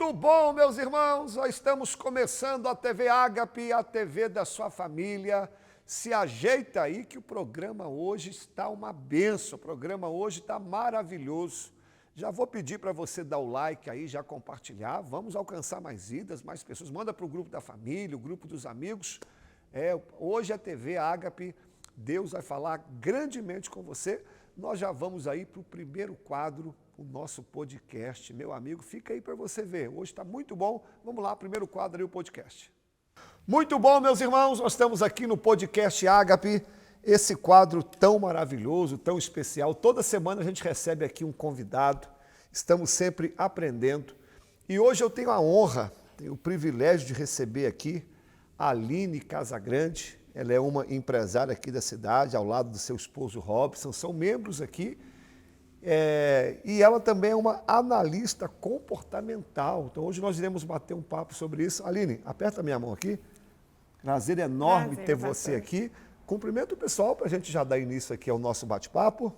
Muito bom, meus irmãos, nós estamos começando a TV Ágape, a TV da sua família. Se ajeita aí que o programa hoje está uma benção, o programa hoje está maravilhoso. Já vou pedir para você dar o like aí, já compartilhar, vamos alcançar mais vidas, mais pessoas. Manda para o grupo da família, o grupo dos amigos. Hoje a TV Ágape, Deus vai falar grandemente com você. Nós já vamos aí para o primeiro quadro, o nosso podcast. Meu amigo, fica aí para você ver. Hoje está muito bom. Vamos lá, primeiro quadro aí, o podcast. Muito bom, meus irmãos. Nós estamos aqui no podcast Ágape. Esse quadro tão maravilhoso, tão especial. Toda semana a gente recebe aqui um convidado. Estamos sempre aprendendo. E hoje eu tenho a honra, tenho o privilégio de receber aqui a Aline Casagrande. Ela é uma empresária aqui da cidade, ao lado do seu esposo Robson. São membros aqui. E ela também é uma analista comportamental. Então hoje nós iremos bater um papo sobre isso. Aline, aperta a minha mão aqui. Prazer enorme ter você aqui. Cumprimento o pessoal para a gente já dar início aqui ao nosso bate-papo.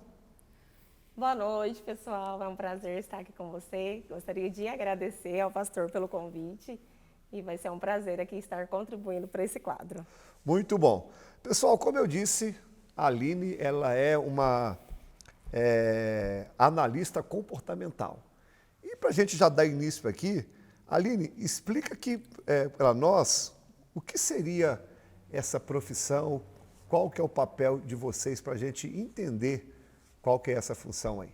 Boa noite, pessoal. É um prazer estar aqui com você. Gostaria de agradecer ao pastor pelo convite e vai ser um prazer aqui estar contribuindo para esse quadro. Muito bom. Pessoal, como eu disse, a Aline ela é uma analista comportamental. E para a gente já dar início aqui, Aline, explica aqui para nós o que seria essa profissão, qual que é o papel de vocês para a gente entender qual que é essa função aí.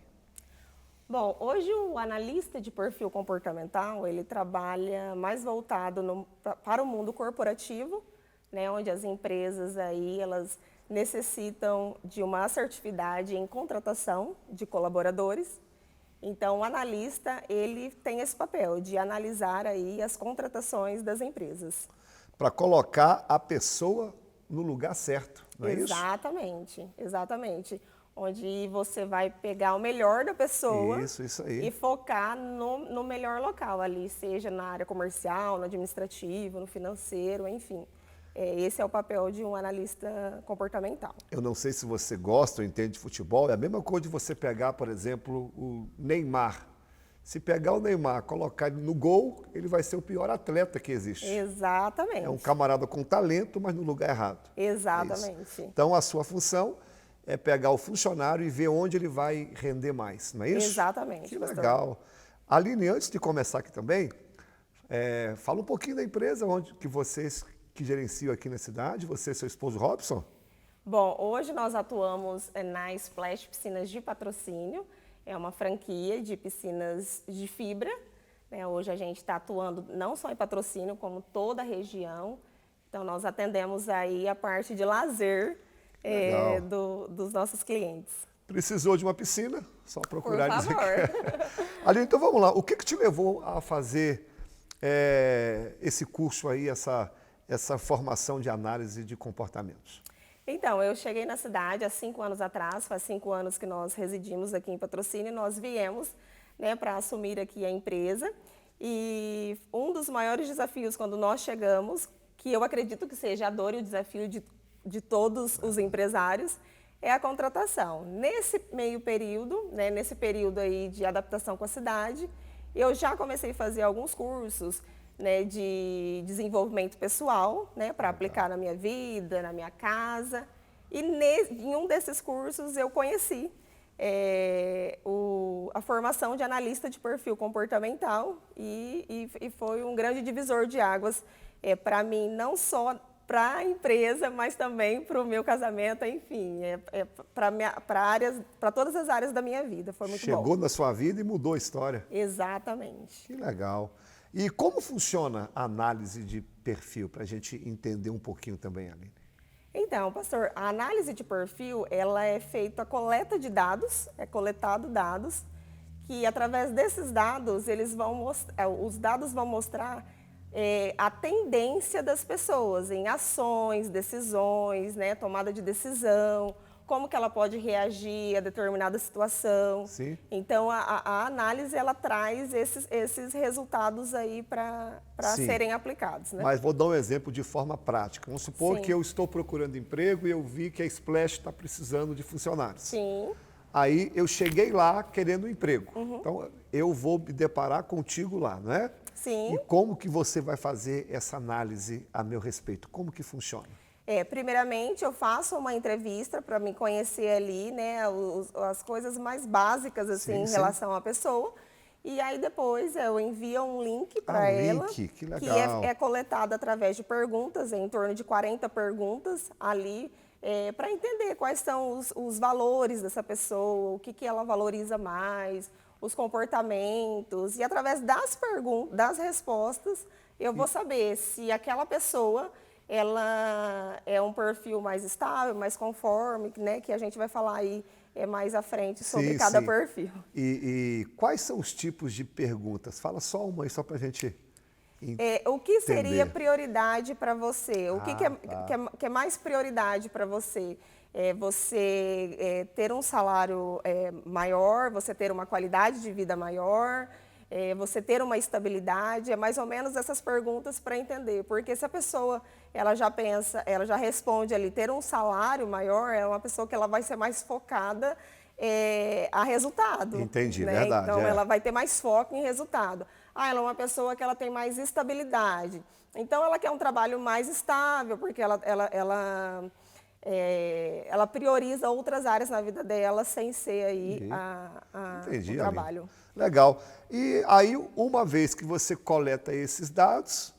Bom, hoje o analista de perfil comportamental, ele trabalha mais voltado para o mundo corporativo, né, onde as empresas aí, elas necessitam de uma assertividade em contratação de colaboradores. Então, o analista, ele tem esse papel de analisar aí as contratações das empresas. Para colocar a pessoa no lugar certo, não é isso? Exatamente, exatamente. Onde você vai pegar o melhor da pessoa isso aí. E focar no melhor local ali, seja na área comercial, no administrativo, no financeiro, enfim. Esse é o papel de um analista comportamental. Eu não sei se você gosta ou entende de futebol, é a mesma coisa de você pegar, por exemplo, o Neymar. Se pegar o Neymar, colocar ele no gol, ele vai ser o pior atleta que existe. Exatamente. É um camarada com talento, mas no lugar errado. Exatamente. Então, a sua função é pegar o funcionário e ver onde ele vai render mais, não é isso? Exatamente. Que legal. Aline, antes de começar aqui também, fala um pouquinho da empresa que vocês que gerenciam aqui na cidade, você e seu esposo Robson. Bom, hoje nós atuamos na Splash Piscinas de Patrocínio, é uma franquia de piscinas de fibra. Né? Hoje a gente está atuando não só em Patrocínio, como toda a região. Então nós atendemos aí a parte de lazer dos nossos clientes. Precisou de uma piscina? Só procurar. Por favor. Aline, então vamos lá. O que te levou a fazer esse curso aí, essa formação de análise de comportamentos? Então, eu cheguei na cidade há 5 anos atrás, faz 5 anos que nós residimos aqui em Patrocínio, e nós viemos, né, para assumir aqui a empresa. E um dos maiores desafios quando nós chegamos, que eu acredito que seja a dor e o desafio de todos os empresários, é a contratação. Nesse meio período, né, nesse período aí de adaptação com a cidade, eu já comecei a fazer alguns cursos, né, de desenvolvimento pessoal, né, para aplicar na minha vida, na minha casa. E em um desses cursos eu conheci a formação de analista de perfil comportamental e foi um grande divisor de águas para mim, não só para a empresa, mas também para o meu casamento, enfim, para todas as áreas da minha vida. Foi muito bom. Chegou na sua vida e mudou a história. Exatamente. Que legal. E como funciona a análise de perfil, para a gente entender um pouquinho também, Aline? Então, pastor, a análise de perfil, ela é feita a coleta de dados, é coletado dados, que através desses dados, os dados vão mostrar a tendência das pessoas em ações, decisões, né, tomada de decisão, como que ela pode reagir a determinada situação. Sim. Então, a análise, ela traz esses resultados aí para serem aplicados. Né? Mas vou dar um exemplo de forma prática. Vamos supor Sim. que eu estou procurando emprego e eu vi que a Splash está precisando de funcionários. Sim. Aí eu cheguei lá querendo um emprego. Então, eu vou me deparar contigo lá, não é? Sim. E como que você vai fazer essa análise a meu respeito? Como que funciona? Primeiramente, eu faço uma entrevista para me conhecer ali, né, as coisas mais básicas, assim, Sim, em sim. relação à pessoa. E aí, depois, eu envio um link para ela, Link, que que legal. é coletado através de perguntas, em torno de 40 perguntas ali, para entender quais são os valores dessa pessoa, o que, que ela valoriza mais, os comportamentos. E através das perguntas, das respostas, eu vou saber se aquela pessoa ela é um perfil mais estável, mais conforme, né, que a gente vai falar aí mais à frente sobre Sim, cada sim. perfil. E quais são os tipos de perguntas? Fala só uma aí, só para a gente O que seria entender. prioridade para você? O que, Ah, tá. que é mais prioridade para você? Você ter um salário maior, você ter uma qualidade de vida maior, você ter uma estabilidade? É mais ou menos essas perguntas para entender. Porque se a pessoa ela já pensa, ela já responde ali, ter um salário maior, é uma pessoa que ela vai ser mais focada a resultado, Entendi, né? verdade, Então, é. ela vai ter mais foco em resultado. Ela é uma pessoa que ela tem mais estabilidade. Então, ela quer um trabalho mais estável, porque ela prioriza outras áreas na vida dela, sem ser aí o Entendi, Aline. trabalho. Legal. E aí, uma vez que você coleta esses dados,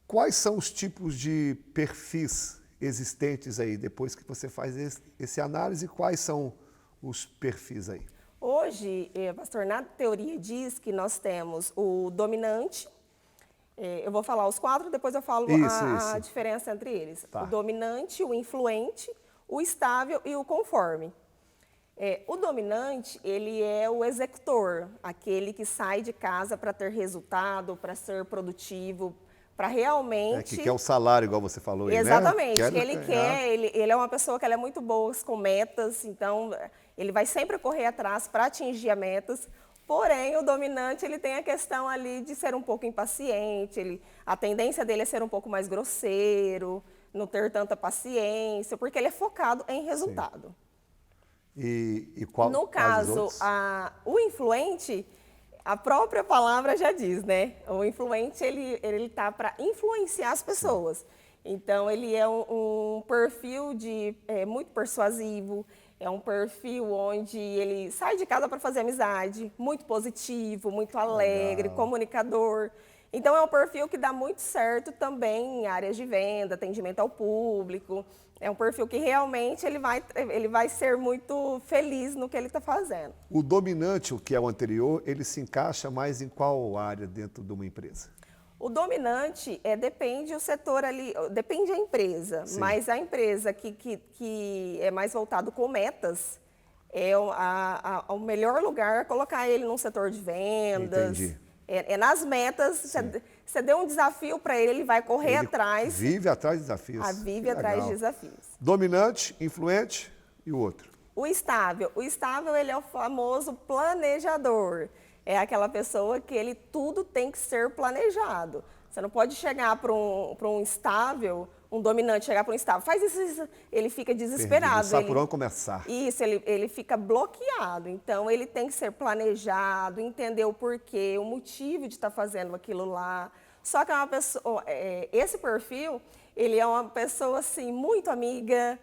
quais são os tipos de perfis existentes aí? Depois que você faz esse análise, quais são os perfis aí? Hoje, pastor, na teoria diz que nós temos o dominante, eu vou falar os quatro, depois eu falo a Isso. diferença entre eles. O Tá. dominante, o influente, o estável e o conforme. O dominante, ele é o executor, aquele que sai de casa para ter resultado, para ser produtivo, para realmente... Que quer o salário, igual você falou aí, né? Exatamente. Quer ganhar. Ele é uma pessoa que ela é muito boa com metas, então ele vai sempre correr atrás para atingir as metas. Porém, o dominante, ele tem a questão ali de ser um pouco impaciente, a tendência dele é ser um pouco mais grosseiro, não ter tanta paciência, porque ele é focado em resultado. E No quais os caso, outros? o influente, a própria palavra já diz, né? O influente, ele tá para influenciar as pessoas. Então, ele é um perfil muito persuasivo, é um perfil onde ele sai de casa para fazer amizade, muito positivo, muito alegre, Legal. comunicador. Então, é um perfil que dá muito certo também em áreas de venda, atendimento ao público. É um perfil que realmente ele vai ser muito feliz no que ele está fazendo. O dominante, o que é o anterior, ele se encaixa mais em qual área dentro de uma empresa? O dominante depende do setor ali, depende da empresa, Sim. mas a empresa que é mais voltado com metas, o melhor lugar é colocar ele num setor de vendas. Entendi. Nas metas, você deu um desafio para ele vai correr Ele atrás. vive atrás de desafios. Vive Que atrás de legal. desafios. Dominante, influente e o outro? O estável ele é o famoso planejador. É aquela pessoa que tudo tem que ser planejado. Você não pode chegar para um estável, um dominante chegar para um estável, faz isso, ele fica desesperado. Não sabe por onde começar. Isso, ele fica bloqueado. Então, ele tem que ser planejado, entender o porquê, o motivo de estar fazendo aquilo lá. Só que é uma pessoa, esse perfil, ele é uma pessoa assim, muito amiga,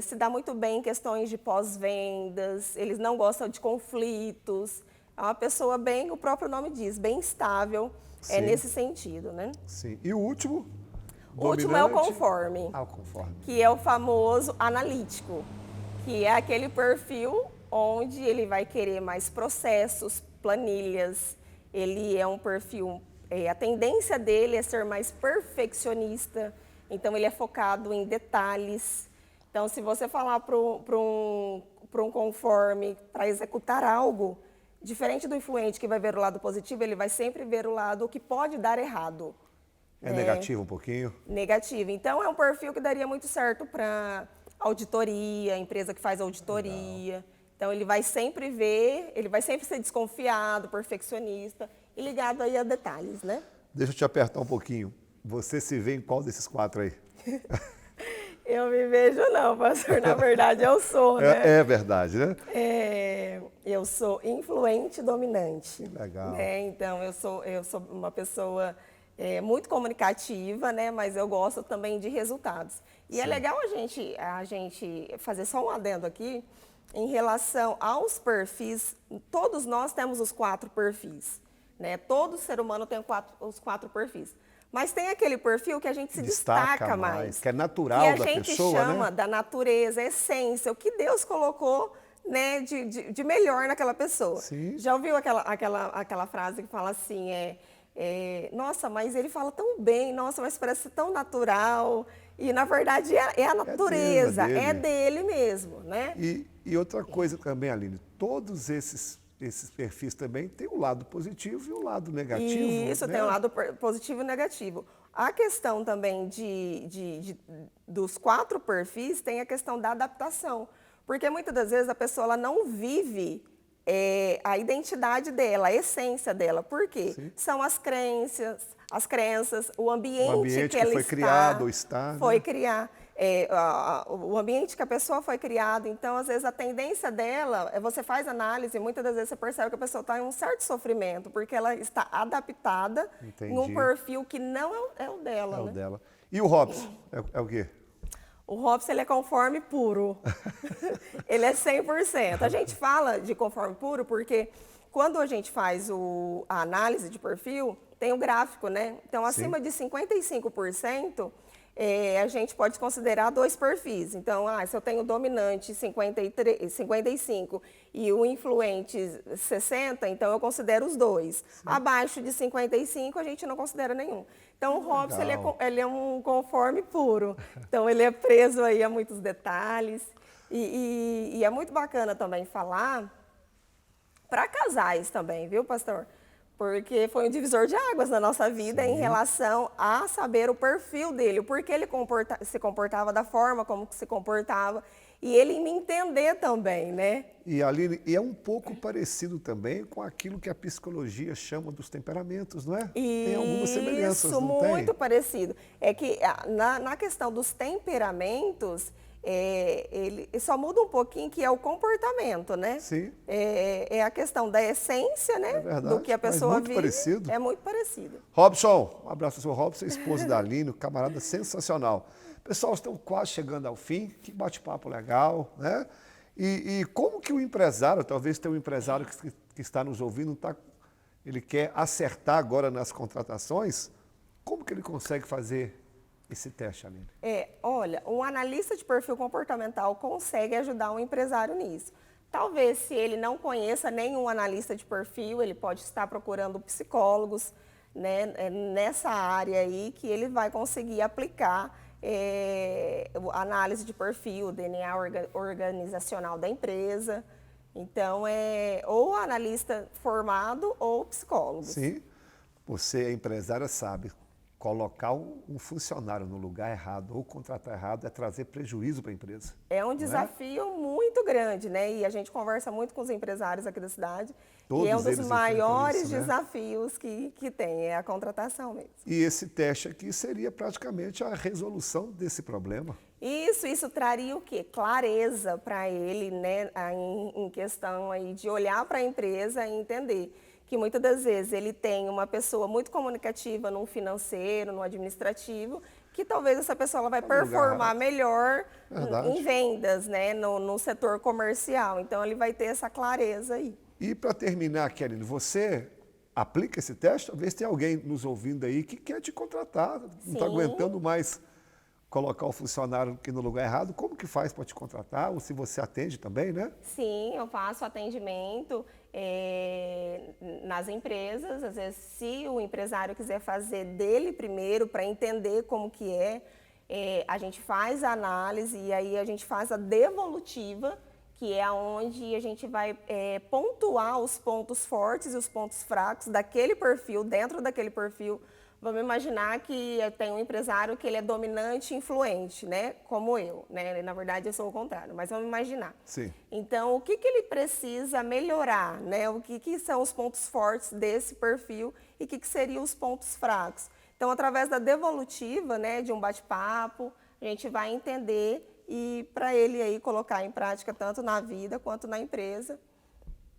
se dá muito bem em questões de pós-vendas, eles não gostam de conflitos. É uma pessoa bem, o próprio nome diz, bem estável, Sim. Nesse sentido, né? Sim. E o último? O último é o Dominante. conforme, Ah, o conforme. que é o famoso analítico, que é aquele perfil onde ele vai querer mais processos, planilhas, ele é um perfil, a tendência dele é ser mais perfeccionista, então ele é focado em detalhes. Então, se você falar para um conforme para executar algo, diferente do influente que vai ver o lado positivo, ele vai sempre ver o lado que pode dar errado. É negativo um pouquinho? Negativo. Então, é um perfil que daria muito certo para auditoria, empresa que faz auditoria. Legal. Então, ele vai sempre ver, ele vai sempre ser desconfiado, perfeccionista e ligado aí a detalhes, né? Deixa eu te apertar um pouquinho. Você se vê em qual desses quatro aí? Eu me vejo não, pastor. Na verdade, eu sou, né? É verdade, né? Eu sou influente e dominante. Que legal. Né? Então, eu sou uma pessoa muito comunicativa, né? Mas eu gosto também de resultados. E é legal a gente fazer só um adendo aqui em relação aos perfis. Todos nós temos os 4 perfis, né? Todo ser humano tem os 4 perfis. Mas tem aquele perfil que a gente se destaca mais. Que é natural da pessoa, né? Que a gente chama da natureza, essência, o que Deus colocou, né, de melhor naquela pessoa. Sim. Já ouviu aquela frase que fala assim, nossa, mas ele fala tão bem, nossa, mas parece tão natural. E, na verdade, é a natureza, é dele mesmo, né? E outra coisa também, Aline, todos esses perfis também têm o lado positivo e o lado negativo. Isso, né? tem um lado positivo e negativo. A questão também dos 4 perfis tem a questão da adaptação. Porque muitas das vezes a pessoa ela não vive a identidade dela, a essência dela. Por quê? Sim. São as crenças, o ambiente que ela foi criado ou está. Foi né? criar. O ambiente que a pessoa foi criado. Então, às vezes, a tendência dela, você faz análise e muitas das vezes você percebe que a pessoa está em um certo sofrimento, porque ela está adaptada em um perfil que não é o dela. É o né? dela. E o Robson, é o quê? O Robson, ele é conforme puro. Ele é 100%. A gente fala de conforme puro porque quando a gente faz a análise de perfil, tem o gráfico, né? Então, acima de 55%, a gente pode considerar 2 perfis. Então, se eu tenho dominante 55 e o influente 60, então eu considero os 2. Sim. Abaixo de 55, a gente não considera nenhum. Então, o Robson, ele é um conforme puro. Então, ele é preso aí a muitos detalhes. E é muito bacana também falar para casais também, viu, pastor? Porque foi um divisor de águas na nossa vida. Sim. Em relação a saber o perfil dele, o porquê ele se comportava da forma como se comportava, e ele me entender também, né? E, Aline, é um pouco parecido também com aquilo que a psicologia chama dos temperamentos, não é? Tem algumas semelhanças, não tem? Isso, muito parecido. É que na questão dos temperamentos, ele só muda um pouquinho, que é o comportamento, né? Sim. É a questão da essência, né? É verdade, do que a pessoa muito vive. parecido. É muito parecido. Robson, um abraço ao seu Robson, esposo da Aline, um camarada sensacional. Pessoal, estamos quase chegando ao fim, que bate-papo legal, né? E como que o empresário, talvez tenha um empresário que está nos ouvindo, ele quer acertar agora nas contratações, como que ele consegue fazer esse teste, Aline? Olha, um analista de perfil comportamental consegue ajudar um empresário nisso. Talvez, se ele não conheça nenhum analista de perfil, ele pode estar procurando psicólogos, né, nessa área aí, que ele vai conseguir aplicar análise de perfil, DNA organizacional da empresa. Então, ou analista formado ou psicólogo. Sim, você, empresária, sabe. Colocar um funcionário no lugar errado ou contratar errado é trazer prejuízo para a empresa. É um desafio muito grande, né? E a gente conversa muito com os empresários aqui da cidade. Todos e é um dos maiores isso, né? desafios que tem, é a contratação mesmo. E esse teste aqui seria praticamente a resolução desse problema. Isso traria o quê? Clareza para ele, né? Em questão aí de olhar para a empresa e entender que muitas das vezes ele tem uma pessoa muito comunicativa no financeiro, no administrativo, que talvez essa pessoa ela vai performar melhor em vendas, né, no setor comercial. Então, ele vai ter essa clareza aí. E para terminar, Kelly, você aplica esse teste? Talvez tenha alguém nos ouvindo aí que quer te contratar, não está aguentando mais colocar o funcionário aqui no lugar errado. Como que faz para te contratar? Ou se você atende também, né? Sim, eu faço atendimento nas empresas. Às vezes, se o empresário quiser fazer dele primeiro para entender como que a gente faz a análise e aí a gente faz a devolutiva, que é onde a gente vai pontuar os pontos fortes e os pontos fracos daquele perfil, dentro daquele perfil. Vamos imaginar que tem um empresário que ele é dominante e influente, né? Como eu, né? Na verdade, eu sou o contrário, mas vamos imaginar. Sim. Então, o que ele precisa melhorar, né? O que são os pontos fortes desse perfil e o que seriam os pontos fracos? Então, através da devolutiva, né, de um bate-papo, a a gente vai entender e para ele aí colocar em prática tanto na vida quanto na empresa.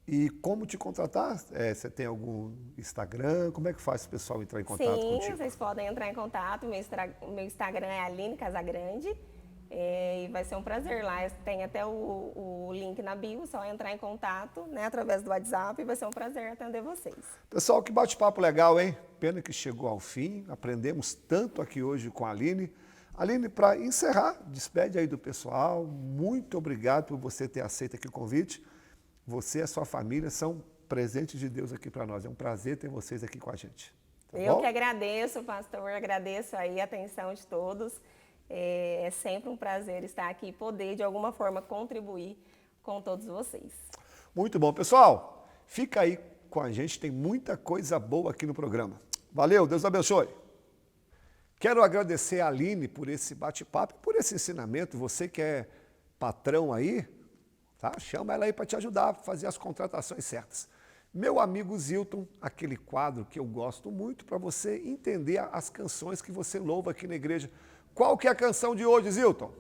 E como te contratar? Você tem algum Instagram? Como é que faz o pessoal entrar em contato Sim, contigo? vocês podem entrar em contato. Meu Instagram é Aline Casagrande. E vai ser um prazer lá. Tem até o link na bio, só entrar em contato, né, através do WhatsApp, e vai ser um prazer atender vocês. Pessoal, que bate-papo legal, hein? Pena que chegou ao fim. Aprendemos tanto aqui hoje com a Aline. Aline, para encerrar, despede aí do pessoal. Muito obrigado por você ter aceito aqui o convite. Você e a sua família são presentes de Deus aqui para nós. É um prazer ter vocês aqui com a gente. Tá Eu bom? que agradeço, pastor, agradeço aí a atenção de todos. É sempre um prazer estar aqui e poder, de alguma forma, contribuir com todos vocês. Muito bom. Pessoal, fica aí com a gente, tem muita coisa boa aqui no programa. Valeu, Deus abençoe. Quero agradecer a Aline por esse bate-papo, por esse ensinamento. Você que é patrão aí, tá? Chama ela aí para te ajudar a fazer as contratações certas. Meu amigo Zilton, aquele quadro que eu gosto muito para você entender as canções que você louva aqui na igreja. Qual que é a canção de hoje, Zilton?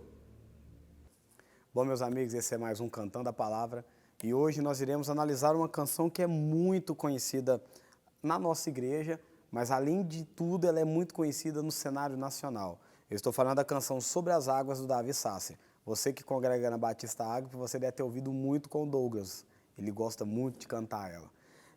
Bom, meus amigos, esse é mais um Cantando a Palavra. E hoje nós iremos analisar uma canção que é muito conhecida na nossa igreja, mas além de tudo, ela é muito conhecida no cenário nacional. Eu estou falando da canção Sobre as Águas, do Davi Sasser. Você que congrega na Batista Ágape, você deve ter ouvido muito com o Douglas. Ele gosta muito de cantar ela.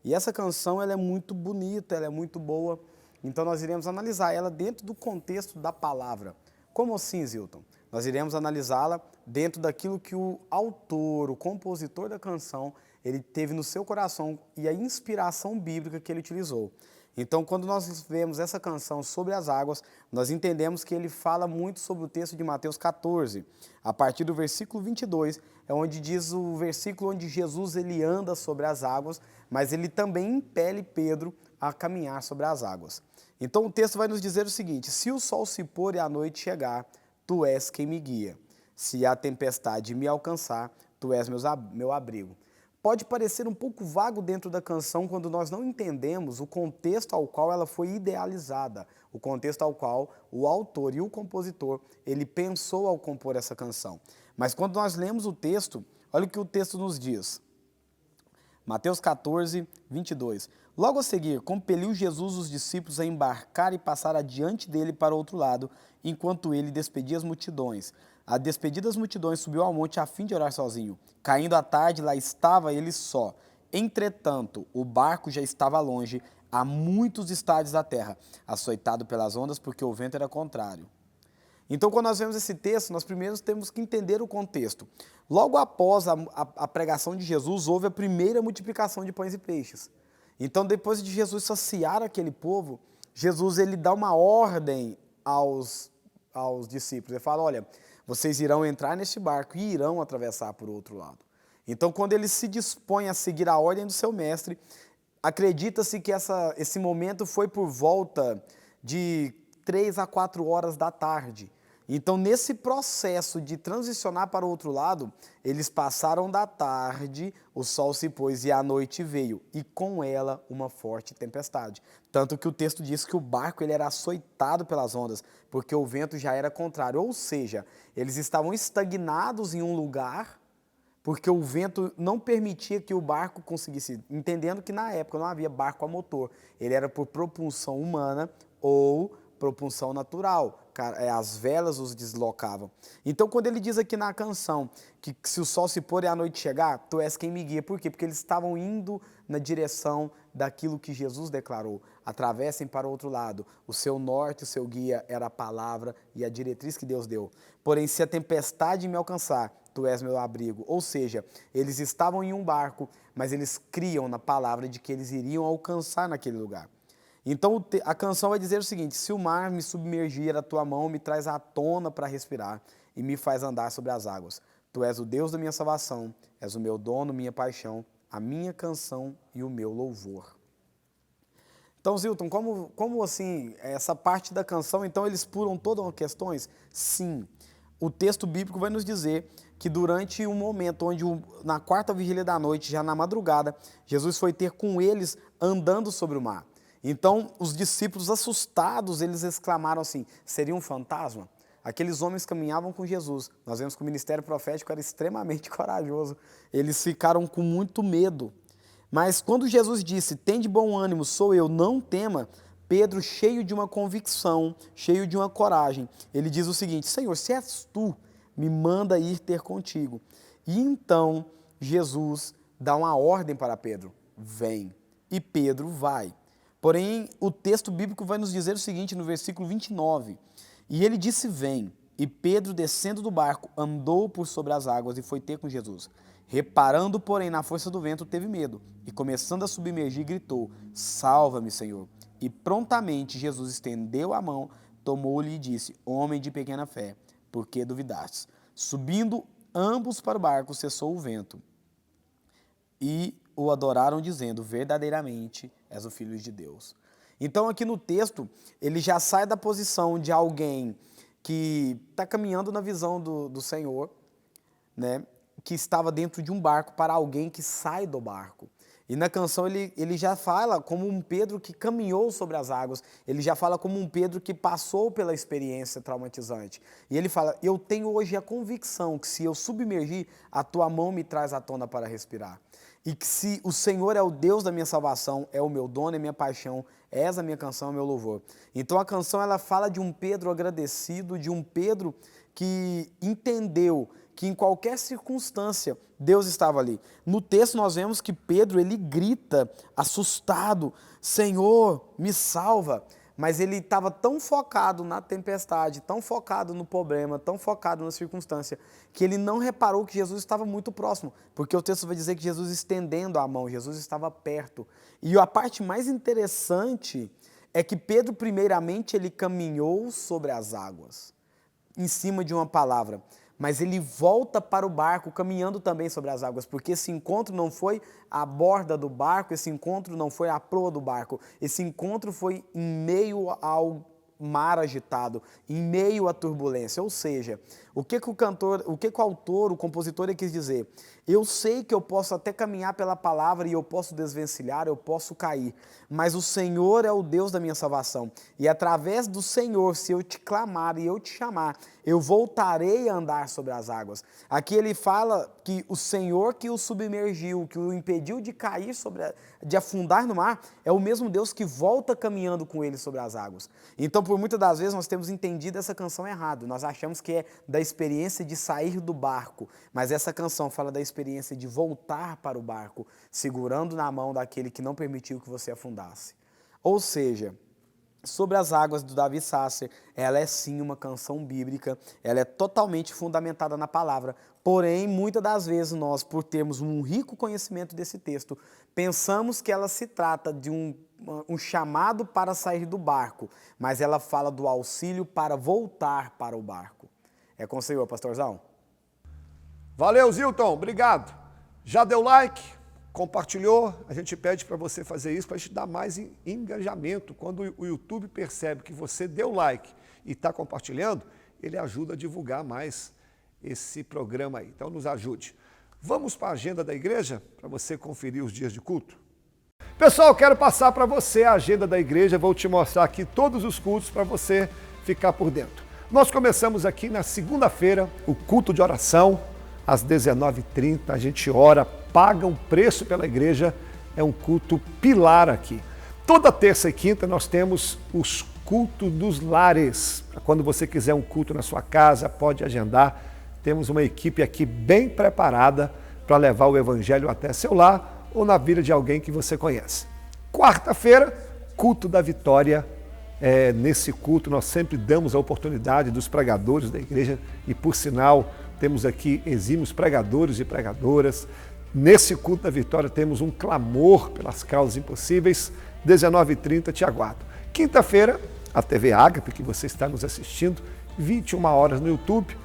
E essa canção ela é muito bonita, ela é muito boa. Então nós iremos analisar ela dentro do contexto da palavra. Como assim, Zilton? Nós iremos analisá-la dentro daquilo que o autor, o compositor da canção, ele teve no seu coração e a inspiração bíblica que ele utilizou. Então, quando nós vemos essa canção Sobre as Águas, nós entendemos que ele fala muito sobre o texto de Mateus 14. A partir do versículo 22, é onde diz o versículo onde Jesus ele anda sobre as águas, mas ele também impele Pedro a caminhar sobre as águas. Então, o texto vai nos dizer o seguinte: se o sol se pôr e a noite chegar, tu és quem me guia. Se a tempestade me alcançar, tu és meu abrigo. Pode parecer um pouco vago dentro da canção quando nós não entendemos o contexto ao qual ela foi idealizada, o contexto ao qual o autor e o compositor, ele pensou ao compor essa canção. Mas quando nós lemos o texto, olha o que o texto nos diz. Mateus 14, 22. Logo a seguir, compeliu Jesus os discípulos a embarcar e passar adiante dele para outro lado, enquanto ele despedia as multidões. A despedida das multidões, subiu ao monte a fim de orar sozinho. Caindo a tarde, lá estava ele só. Entretanto, o barco já estava longe, a muitos estádios da terra, açoitado pelas ondas, porque o vento era contrário. Então, quando nós vemos esse texto, nós primeiro temos que entender o contexto. Logo após a pregação de Jesus, houve a primeira multiplicação de pães e peixes. Então, depois de Jesus saciar aquele povo, Jesus ele dá uma ordem aos discípulos. Ele fala, olha, vocês irão entrar neste barco e irão atravessar para o outro lado. Então, quando ele se dispõe a seguir a ordem do seu mestre, acredita-se que esse momento foi por volta de 3 a 4 horas da tarde. Então, nesse processo de transicionar para o outro lado, eles passaram da tarde, o sol se pôs e a noite veio, e com ela uma forte tempestade. Tanto que o texto diz que o barco ele era açoitado pelas ondas, porque o vento já era contrário. Ou seja, eles estavam estagnados em um lugar, porque o vento não permitia que o barco conseguisse, entendendo que na época não havia barco a motor, ele era por propulsão humana ou propulsão natural, as velas os deslocavam. Então, quando ele diz aqui na canção que se o sol se pôr e a noite chegar, tu és quem me guia. Por quê? Porque eles estavam indo na direção daquilo que Jesus declarou. Atravessem para o outro lado. O seu norte, o seu guia era a palavra e a diretriz que Deus deu. Porém, se a tempestade me alcançar, tu és meu abrigo. Ou seja, eles estavam em um barco, mas eles criam na palavra de que eles iriam alcançar naquele lugar. Então a canção vai dizer o seguinte: se o mar me submergir, a tua mão me traz à tona para respirar e me faz andar sobre as águas. Tu és o Deus da minha salvação, és o meu dono, minha paixão, a minha canção e o meu louvor. Então, Zilton, como assim, essa parte da canção, então eles pulam todas as questões? Sim. O texto bíblico vai nos dizer que durante um momento onde, na quarta vigília da noite, já na madrugada, Jesus foi ter com eles andando sobre o mar. Então, os discípulos assustados, eles exclamaram assim, seria um fantasma? aqueles homens caminhavam com Jesus. Nós vemos que o ministério profético era extremamente corajoso. Eles ficaram com muito medo. Mas quando Jesus disse, tem de bom ânimo, sou eu, não tema, Pedro, cheio de uma convicção, cheio de uma coragem, ele diz o seguinte, Senhor, se és tu, me manda ir ter contigo. E então Jesus dá uma ordem para Pedro, vem. E Pedro vai. Porém, o texto bíblico vai nos dizer o seguinte no versículo 29. E ele disse, vem. E Pedro, descendo do barco, andou por sobre as águas e foi ter com Jesus. Reparando, porém, na força do vento, teve medo. E começando a submergir, gritou, salva-me, Senhor. E prontamente Jesus estendeu a mão, tomou-lhe e disse, homem de pequena fé, por que duvidastes? Subindo ambos para o barco, cessou o vento. E o adoraram, dizendo, verdadeiramente és o Filho de Deus. Então, aqui no texto, ele já sai da posição de alguém que está caminhando na visão do Senhor, né, que estava dentro de um barco, para alguém que sai do barco. E na canção ele já fala como um Pedro que caminhou sobre as águas, ele já fala como um Pedro que passou pela experiência traumatizante. E ele fala, eu tenho hoje a convicção que se eu submergir, a tua mão me traz à tona para respirar. E que se o Senhor é o Deus da minha salvação, é o meu dono, é minha paixão, és a minha canção, é o meu louvor. Então a canção ela fala de um Pedro agradecido, de um Pedro que entendeu que em qualquer circunstância Deus estava ali. No texto nós vemos que Pedro ele grita assustado, Senhor, me salva. Mas ele estava tão focado na tempestade, tão focado no problema, tão focado na circunstância, que ele não reparou que Jesus estava muito próximo, porque o texto vai dizer que Jesus estendendo a mão, Jesus estava perto. E a parte mais interessante é que Pedro, primeiramente, ele caminhou sobre as águas, em cima de uma palavra, mas ele volta para o barco caminhando também sobre as águas, porque esse encontro não foi à borda do barco, esse encontro não foi à proa do barco, esse encontro foi em meio ao mar agitado, em meio à turbulência. Ou seja, o que o autor, o compositor ele quis dizer? Eu sei que eu posso até caminhar pela palavra e eu posso desvencilhar, eu posso cair, mas o Senhor é o Deus da minha salvação. E através do Senhor, se eu te clamar e eu te chamar, eu voltarei a andar sobre as águas. Aqui ele fala que o Senhor que o submergiu, que o impediu de cair, de afundar no mar, é o mesmo Deus que volta caminhando com ele sobre as águas. Então, por muitas das vezes, nós temos entendido essa canção errado. Nós achamos que é da experiência de sair do barco, mas essa canção fala da experiência de voltar para o barco, segurando na mão daquele que não permitiu que você afundasse. Ou seja, Sobre as Águas, do Davi Sasser, ela é sim uma canção bíblica, ela é totalmente fundamentada na palavra, porém, muitas das vezes nós, por termos um rico conhecimento desse texto, pensamos que ela se trata de um chamado para sair do barco, mas ela fala do auxílio para voltar para o barco. É com o Senhor, pastorzão. Valeu, Zilton, obrigado. Já deu like? Compartilhou? A gente pede para você fazer isso para a gente dar mais engajamento. Quando o YouTube percebe que você deu like e está compartilhando, ele ajuda a divulgar mais esse programa aí. Então nos ajude. Vamos para a agenda da igreja para você conferir os dias de culto? Pessoal, quero passar para você a agenda da igreja. Vou te mostrar aqui todos os cultos para você ficar por dentro. Nós começamos aqui na segunda-feira o culto de oração. Às 19h30, a gente ora, paga um preço pela igreja, é um culto pilar aqui. Toda terça e quinta nós temos os cultos dos lares. Quando você quiser um culto na sua casa, pode agendar. Temos uma equipe aqui bem preparada para levar o evangelho até seu lar ou na vida de alguém que você conhece. Quarta-feira, culto da vitória. Nesse culto nós sempre damos a oportunidade dos pregadores da igreja e, por sinal, temos aqui exímios pregadores e pregadoras. Nesse culto da vitória temos um clamor pelas causas impossíveis. 19h30 te aguardo. Quinta-feira, a TV Ágape, que você está nos assistindo, 21 horas no YouTube.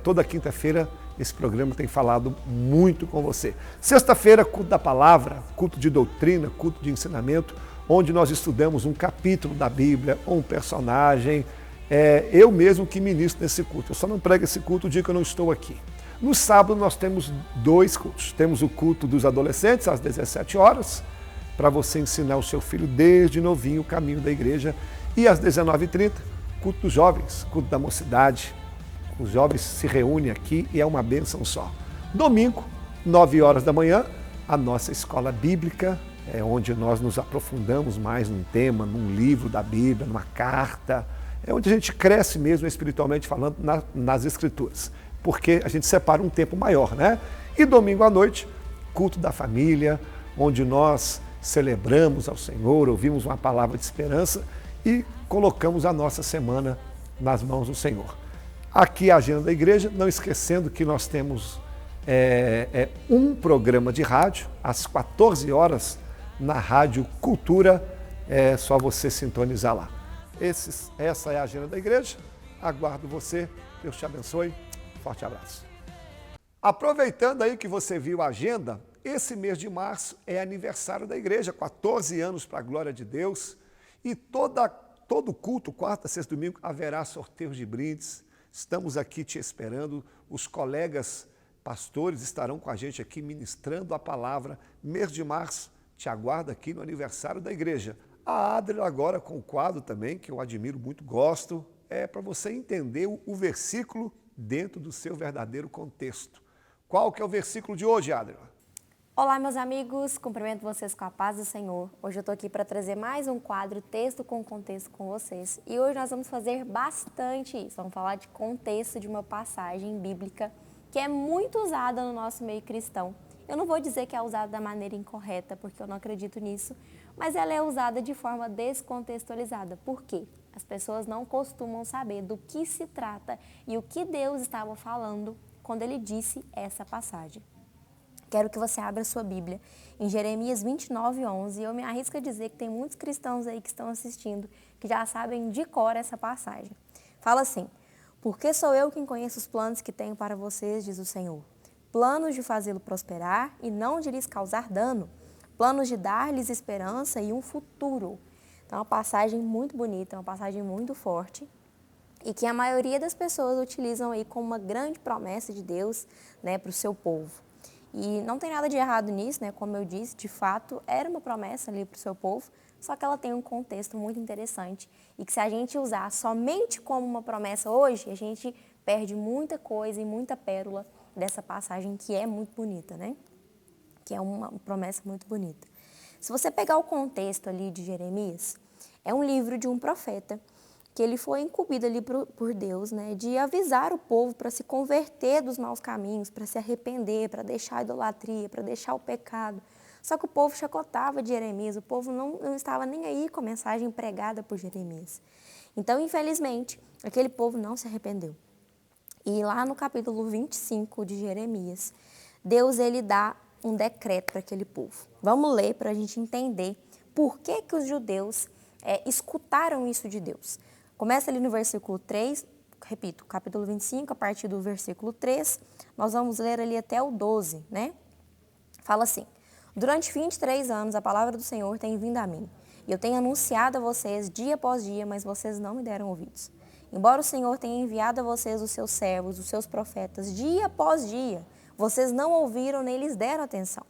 Toda quinta-feira esse programa tem falado muito com você. Sexta-feira, culto da palavra, culto de doutrina, culto de ensinamento, onde nós estudamos um capítulo da Bíblia, ou um personagem. Eu mesmo que ministro nesse culto. Eu só não prego esse culto o dia que eu não estou aqui. No sábado nós temos 2 cultos. Temos o culto dos adolescentes às 17 horas, para você ensinar o seu filho desde novinho o caminho da igreja. E às 19h30, culto dos jovens, culto da mocidade. Os jovens se reúnem aqui e é uma bênção só. Domingo, 9 horas da manhã, a nossa escola bíblica, é onde nós nos aprofundamos mais num tema, num livro da Bíblia, numa carta, é onde a gente cresce mesmo espiritualmente falando nas Escrituras, porque a gente separa um tempo maior, né? E domingo à noite, culto da família, onde nós celebramos ao Senhor, ouvimos uma palavra de esperança e colocamos a nossa semana nas mãos do Senhor. Aqui a agenda da igreja, não esquecendo que nós temos um programa de rádio, às 14 horas, na Rádio Cultura, é só você sintonizar lá. Essa é a agenda da igreja, aguardo você, Deus te abençoe, forte abraço. Aproveitando aí que você viu a agenda, esse mês de março é aniversário da igreja, 14 anos para a glória de Deus, e todo culto, quarta, sexta, domingo, haverá sorteio de brindes. Estamos aqui te esperando, os colegas pastores estarão com a gente aqui ministrando a palavra. Mês de março, te aguardo aqui no aniversário da igreja. A Adriana agora com o quadro também, que eu admiro muito, gosto, é para você entender o versículo dentro do seu verdadeiro contexto. Qual que é o versículo de hoje, Adriana? Olá, meus amigos, cumprimento vocês com a paz do Senhor. Hoje eu estou aqui para trazer mais um quadro, texto com contexto com vocês. E hoje nós vamos fazer bastante isso, vamos falar de contexto de uma passagem bíblica que é muito usada no nosso meio cristão. Eu não vou dizer que é usada da maneira incorreta, porque eu não acredito nisso, mas ela é usada de forma descontextualizada. Por quê? As pessoas não costumam saber do que se trata e o que Deus estava falando quando Ele disse essa passagem. Quero que você abra sua Bíblia em Jeremias 29:11. Eu me arrisco a dizer que tem muitos cristãos aí que estão assistindo que já sabem de cor essa passagem. Fala assim: porque sou eu quem conheço os planos que tenho para vocês, diz o Senhor. Planos de fazê-lo prosperar e não de lhes causar dano. Planos de dar-lhes esperança e um futuro. Então é uma passagem muito bonita, é uma passagem muito forte e que a maioria das pessoas utilizam aí como uma grande promessa de Deus, né, para o seu povo. E não tem nada de errado nisso, né? Como eu disse, de fato, era uma promessa ali para o seu povo, só que ela tem um contexto muito interessante e que se a gente usar somente como uma promessa hoje, a gente perde muita coisa e muita pérola dessa passagem que é muito bonita, né? Que é uma promessa muito bonita. Se você pegar o contexto ali de Jeremias, é um livro de um profeta que ele foi incumbido ali por Deus, né, de avisar o povo para se converter dos maus caminhos, para se arrepender, para deixar a idolatria, para deixar o pecado. Só que o povo chacotava de Jeremias, o povo não estava nem aí com a mensagem pregada por Jeremias. Então, infelizmente, aquele povo não se arrependeu. E lá no capítulo 25 de Jeremias, Deus ele dá um decreto para aquele povo. Vamos ler para a gente entender por que os judeus escutaram isso de Deus. Começa ali no versículo 3, repito, capítulo 25, a partir do versículo 3, nós vamos ler ali até o 12, né? Fala assim: durante 23 anos a palavra do Senhor tem vindo a mim, e eu tenho anunciado a vocês dia após dia, mas vocês não me deram ouvidos. Embora o Senhor tenha enviado a vocês os seus servos, os seus profetas, dia após dia, vocês não ouviram nem lhes deram atenção.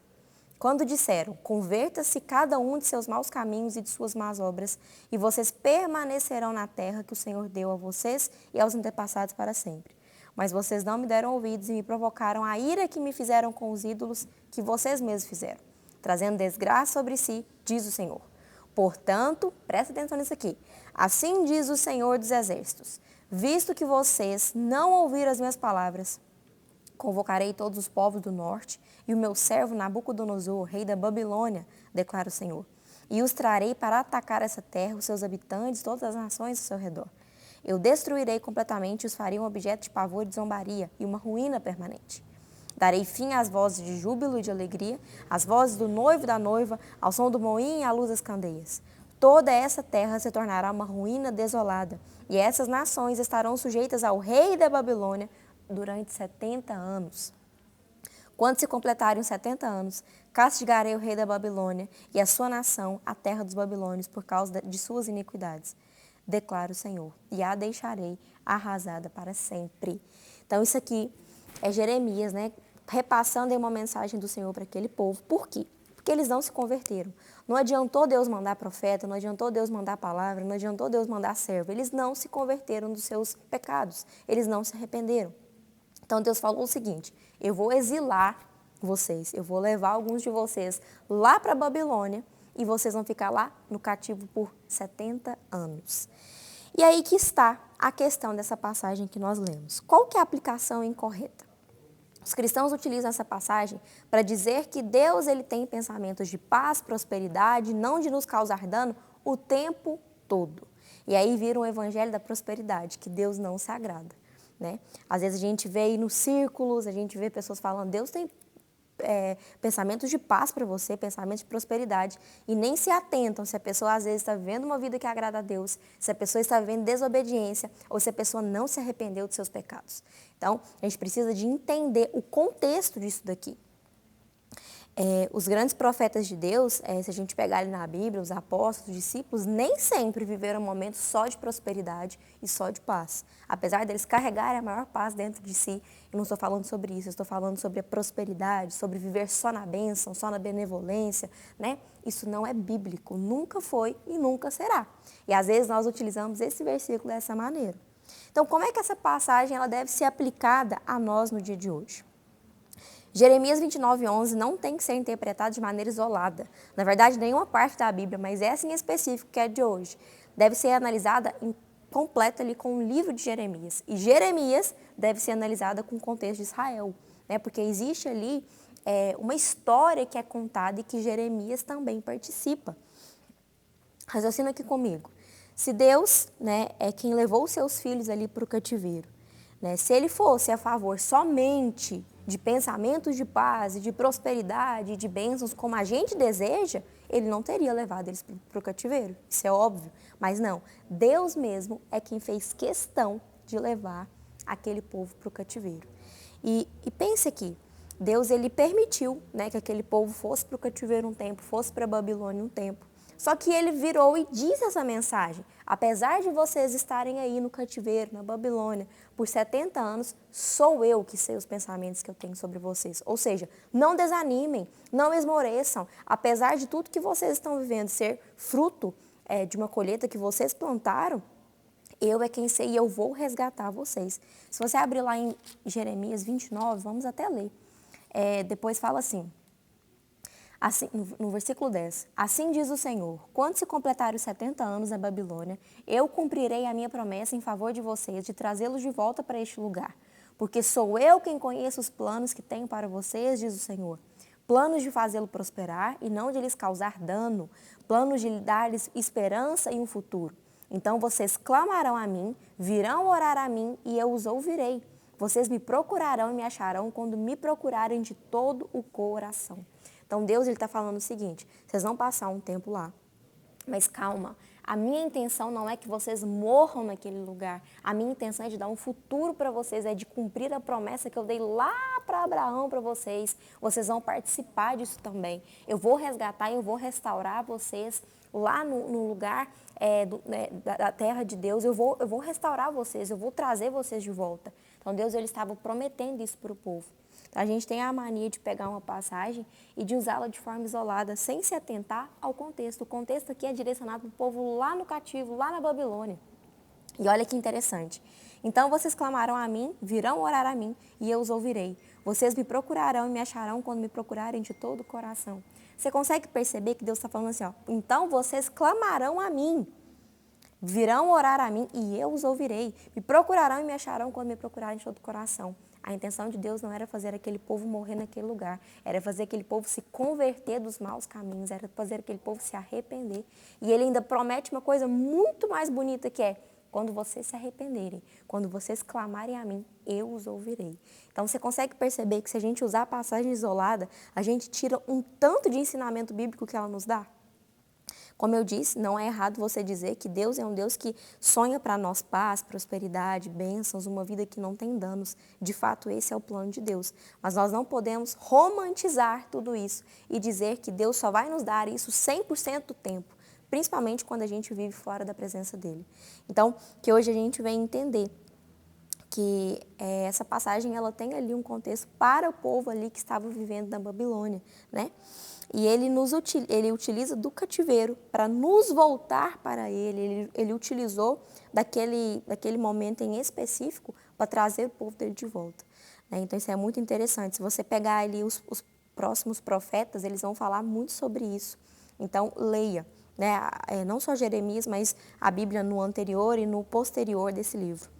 Quando disseram, converta-se cada um de seus maus caminhos e de suas más obras, e vocês permanecerão na terra que o Senhor deu a vocês e aos antepassados para sempre. Mas vocês não me deram ouvidos e me provocaram a ira que me fizeram com os ídolos que vocês mesmos fizeram, trazendo desgraça sobre si, diz o Senhor. Portanto, presta atenção nisso aqui, assim diz o Senhor dos Exércitos, visto que vocês não ouviram as minhas palavras, convocarei todos os povos do norte e o meu servo Nabucodonosor, rei da Babilônia, declara o Senhor. E os trarei para atacar essa terra, os seus habitantes, todas as nações ao seu redor. Eu destruirei completamente e os farei um objeto de pavor e de zombaria e uma ruína permanente. Darei fim às vozes de júbilo e de alegria, às vozes do noivo e da noiva, ao som do moinho e à luz das candeias. Toda essa terra se tornará uma ruína desolada, e essas nações estarão sujeitas ao rei da Babilônia durante 70 anos. Quando se completarem os 70 anos, castigarei o rei da Babilônia e a sua nação, a terra dos babilônios, por causa de suas iniquidades, declara o Senhor, e a deixarei arrasada para sempre. Então isso aqui é Jeremias, né, repassando aí uma mensagem do Senhor para aquele povo. Por quê? Porque eles não se converteram. Não adiantou Deus mandar profeta, não adiantou Deus mandar palavra, não adiantou Deus mandar servo. Eles não se converteram dos seus pecados, eles não se arrependeram. Então Deus falou o seguinte: eu vou exilar vocês, eu vou levar alguns de vocês lá para a Babilônia e vocês vão ficar lá no cativo por 70 anos. E aí que está a questão dessa passagem que nós lemos. Qual que é a aplicação incorreta? Os cristãos utilizam essa passagem para dizer que Deus ele tem pensamentos de paz, prosperidade, não de nos causar dano o tempo todo. E aí vira um evangelho da prosperidade, que Deus não se agrada, né? Às vezes a gente vê aí nos círculos, a gente vê pessoas falando, Deus tem pensamentos de paz para você, pensamentos de prosperidade, e nem se atentam se a pessoa às vezes está vivendo uma vida que agrada a Deus, se a pessoa está vivendo desobediência ou se a pessoa não se arrependeu dos seus pecados. Então, a gente precisa de entender o contexto disso daqui. Os grandes profetas de Deus, se a gente pegar ali na Bíblia, os apóstolos, os discípulos, nem sempre viveram momentos só de prosperidade e só de paz. Apesar deles carregarem a maior paz dentro de si, eu não estou falando sobre isso, eu estou falando sobre a prosperidade, sobre viver só na bênção, só na benevolência, né? Isso não é bíblico, nunca foi e nunca será. E às vezes nós utilizamos esse versículo dessa maneira. Então, como é que essa passagem ela deve ser aplicada a nós no dia de hoje? Jeremias 29:11 não tem que ser interpretado de maneira isolada. Na verdade, nenhuma parte da Bíblia, mas essa em específico, que é de hoje, deve ser analisada completa ali com o livro de Jeremias. E Jeremias deve ser analisada com o contexto de Israel, né? Porque existe ali uma história que é contada e que Jeremias também participa. Raciocina aqui comigo. Se Deus, né, é quem levou os seus filhos ali para o cativeiro, né, se ele fosse a favor somente de pensamentos de paz, e de prosperidade, de bênçãos como a gente deseja, ele não teria levado eles para o cativeiro. Isso é óbvio. Mas não, Deus mesmo é quem fez questão de levar aquele povo para o cativeiro. E pense aqui, Deus ele permitiu, né, que aquele povo fosse para o cativeiro um tempo, fosse para a Babilônia um tempo. Só que ele virou e disse essa mensagem: apesar de vocês estarem aí no cativeiro, na Babilônia, por 70 anos, sou eu que sei os pensamentos que eu tenho sobre vocês. Ou seja, não desanimem, não esmoreçam. Apesar de tudo que vocês estão vivendo ser fruto de uma colheita que vocês plantaram, eu é quem sei e eu vou resgatar vocês. Se você abrir lá em Jeremias 29, vamos até ler. Depois fala assim. Assim, no versículo 10, assim diz o Senhor, quando se completarem os 70 anos na Babilônia, eu cumprirei a minha promessa em favor de vocês, de trazê-los de volta para este lugar. Porque sou eu quem conheço os planos que tenho para vocês, diz o Senhor. Planos de fazê-lo prosperar e não de lhes causar dano, planos de dar-lhes esperança e um futuro. Então vocês clamarão a mim, virão orar a mim e eu os ouvirei. Vocês me procurarão e me acharão quando me procurarem de todo o coração. Então, Deus está falando o seguinte, vocês vão passar um tempo lá, mas calma, a minha intenção não é que vocês morram naquele lugar, a minha intenção é de dar um futuro para vocês, é de cumprir a promessa que eu dei lá para Abraão para vocês vão participar disso também. Eu vou resgatar, eu vou restaurar vocês lá no lugar da terra de Deus, eu vou restaurar vocês, eu vou trazer vocês de volta. Então, Deus ele estava prometendo isso para o povo. A gente tem a mania de pegar uma passagem e de usá-la de forma isolada, sem se atentar ao contexto. O contexto aqui é direcionado para o povo lá no cativo, lá na Babilônia. E olha que interessante. Então vocês clamarão a mim, virão orar a mim, e eu os ouvirei. Vocês me procurarão e me acharão quando me procurarem de todo o coração. Você consegue perceber que Deus está falando assim, ó, então vocês clamarão a mim, virão orar a mim e eu os ouvirei. Me procurarão e me acharão quando me procurarem de todo o coração. A intenção de Deus não era fazer aquele povo morrer naquele lugar, era fazer aquele povo se converter dos maus caminhos, era fazer aquele povo se arrepender. E ele ainda promete uma coisa muito mais bonita que é, quando vocês se arrependerem, quando vocês clamarem a mim, eu os ouvirei. Então você consegue perceber que se a gente usar a passagem isolada, a gente tira um tanto de ensinamento bíblico que ela nos dá? Como eu disse, não é errado você dizer que Deus é um Deus que sonha para nós paz, prosperidade, bênçãos, uma vida que não tem danos. De fato, esse é o plano de Deus. Mas nós não podemos romantizar tudo isso e dizer que Deus só vai nos dar isso 100% do tempo, principalmente quando a gente vive fora da presença dele. Então, que hoje a gente venha entender que essa passagem ela tem ali um contexto para o povo ali que estava vivendo na Babilônia, né? E ele utiliza do cativeiro para nos voltar para ele utilizou daquele momento em específico para trazer o povo dele de volta, né? Então isso é muito interessante. Se você pegar ali os próximos profetas, eles vão falar muito sobre isso. Então leia, né? Não só Jeremias, mas a Bíblia no anterior e no posterior desse livro.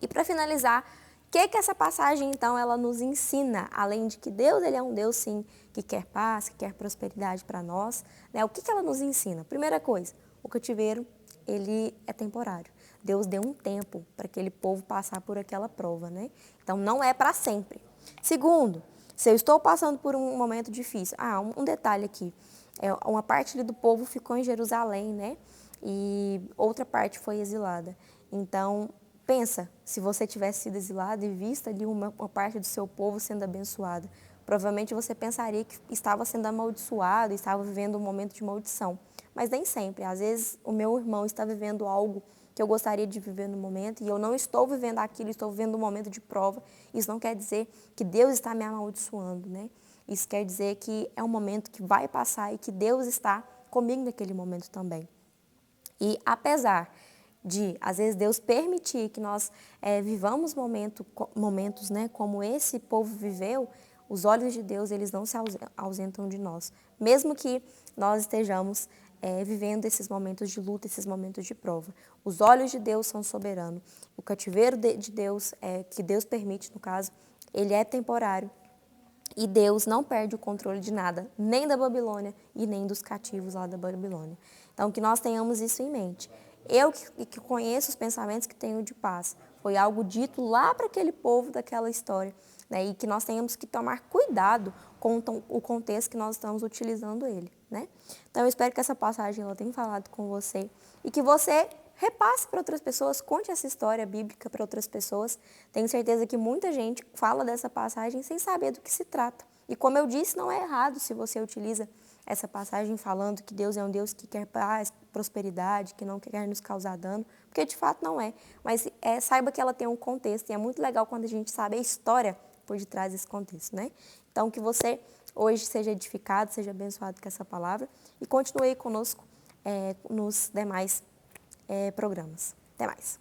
E para finalizar, o que essa passagem, então, ela nos ensina? Além de que Deus, ele é um Deus, sim, que quer paz, que quer prosperidade para nós, né? O que ela nos ensina? Primeira coisa, o cativeiro, ele é temporário. Deus deu um tempo para aquele povo passar por aquela prova, né? Então, não é para sempre. Segundo, se eu estou passando por um momento difícil, um detalhe aqui, uma parte ali do povo ficou em Jerusalém, né? E outra parte foi exilada. Então, pensa, se você tivesse sido exilado e vista ali uma parte do seu povo sendo abençoada, provavelmente você pensaria que estava sendo amaldiçoado, estava vivendo um momento de maldição. Mas nem sempre. Às vezes, o meu irmão está vivendo algo que eu gostaria de viver no momento e eu não estou vivendo aquilo, estou vivendo um momento de prova. Isso não quer dizer que Deus está me amaldiçoando, né? Isso quer dizer que é um momento que vai passar e que Deus está comigo naquele momento também. E apesar de, às vezes, Deus permitir que nós vivamos momentos, né, como esse povo viveu, os olhos de Deus, eles não se ausentam de nós. Mesmo que nós estejamos vivendo esses momentos de luta, esses momentos de prova. Os olhos de Deus são soberanos. O cativeiro de Deus, que Deus permite, no caso, ele é temporário. E Deus não perde o controle de nada, nem da Babilônia e nem dos cativos lá da Babilônia. Então, que nós tenhamos isso em mente. Eu que conheço os pensamentos que tenho de paz, foi algo dito lá para aquele povo daquela história, né? E que nós tenhamos que tomar cuidado com o contexto que nós estamos utilizando ele, né? Então, eu espero que essa passagem ela tenha falado com você e que você repasse para outras pessoas, conte essa história bíblica para outras pessoas. Tenho certeza que muita gente fala dessa passagem sem saber do que se trata. E como eu disse, não é errado se você utiliza essa passagem falando que Deus é um Deus que quer paz, prosperidade, que não quer nos causar dano, porque de fato não é. Mas saiba que ela tem um contexto e é muito legal quando a gente sabe a história por detrás desse contexto, né? Então, que você hoje seja edificado, seja abençoado com essa palavra e continue aí conosco nos demais programas. Até mais.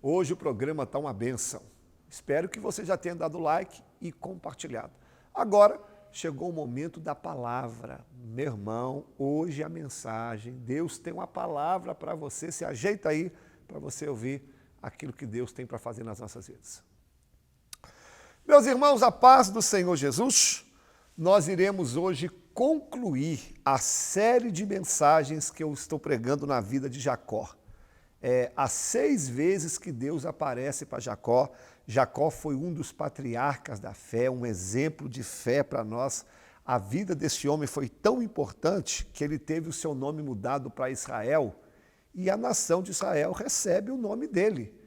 Hoje o programa está uma bênção. Espero que você já tenha dado like e compartilhado. Agora, chegou o momento da palavra. Meu irmão, hoje a mensagem, Deus tem uma palavra para você, se ajeita aí para você ouvir aquilo que Deus tem para fazer nas nossas vidas. Meus irmãos, a paz do Senhor Jesus, nós iremos hoje concluir a série de mensagens que eu estou pregando na vida de Jacó. As 6 vezes que Deus aparece para Jacó. Jacó foi um dos patriarcas da fé, um exemplo de fé para nós. A vida desse homem foi tão importante que ele teve o seu nome mudado para Israel e a nação de Israel recebe o nome dele.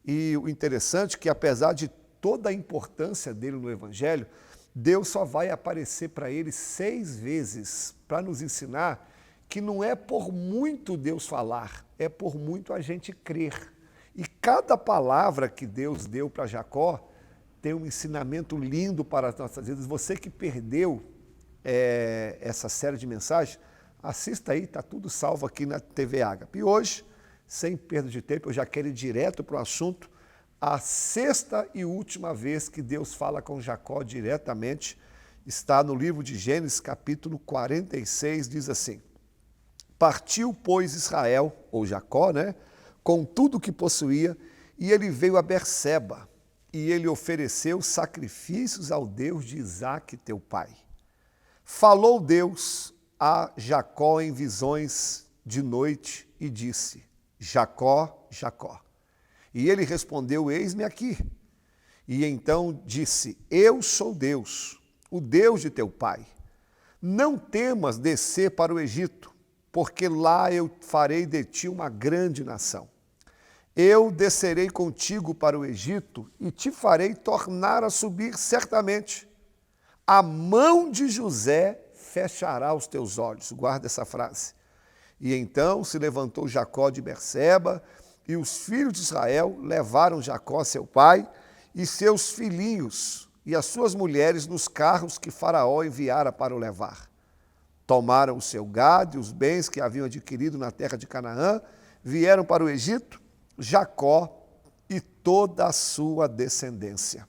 E o interessante é que, apesar de toda a importância dele no Evangelho, Deus só vai aparecer para ele 6 vezes para nos ensinar que não é por muito Deus falar, é por muito a gente crer. E cada palavra que Deus deu para Jacó tem um ensinamento lindo para as nossas vidas. Você que perdeu essa série de mensagens, assista aí, está tudo salvo aqui na TV Ágape. E hoje, sem perda de tempo, eu já quero ir direto para o assunto. A 6ª e última vez que Deus fala com Jacó diretamente está no livro de Gênesis, capítulo 46, diz assim: Partiu, pois, Israel, ou Jacó, né, com tudo o que possuía, e ele veio a Berseba, e ele ofereceu sacrifícios ao Deus de Isaque, teu pai. Falou Deus a Jacó em visões de noite e disse: Jacó, Jacó. E ele respondeu: Eis-me aqui. E então disse: Eu sou Deus, o Deus de teu pai. Não temas descer para o Egito, porque lá eu farei de ti uma grande nação. Eu descerei contigo para o Egito e te farei tornar a subir certamente. A mão de José fechará os teus olhos. Guarda essa frase. E então se levantou Jacó de Berseba e os filhos de Israel levaram Jacó, seu pai, e seus filhinhos e as suas mulheres nos carros que Faraó enviara para o levar. Tomaram o seu gado e os bens que haviam adquirido na terra de Canaã, vieram para o Egito, Jacó e toda a sua descendência.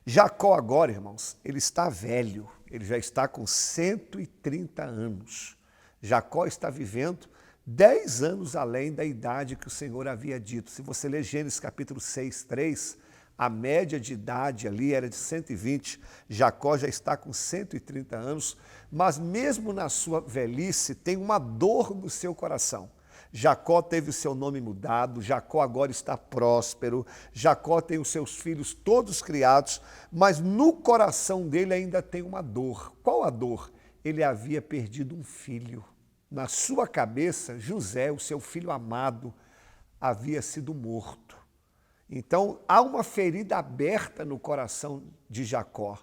Jacó agora, irmãos, ele está velho, ele já está com 130 anos. Jacó está vivendo 10 anos além da idade que o Senhor havia dito. Se você ler Gênesis capítulo 6, 3, a média de idade ali era de 120, Jacó já está com 130 anos, mas mesmo na sua velhice tem uma dor no seu coração. Jacó teve o seu nome mudado, Jacó agora está próspero, Jacó tem os seus filhos todos criados, mas no coração dele ainda tem uma dor. Qual a dor? Ele havia perdido um filho. Na sua cabeça, José, o seu filho amado, havia sido morto. Então, há uma ferida aberta no coração de Jacó.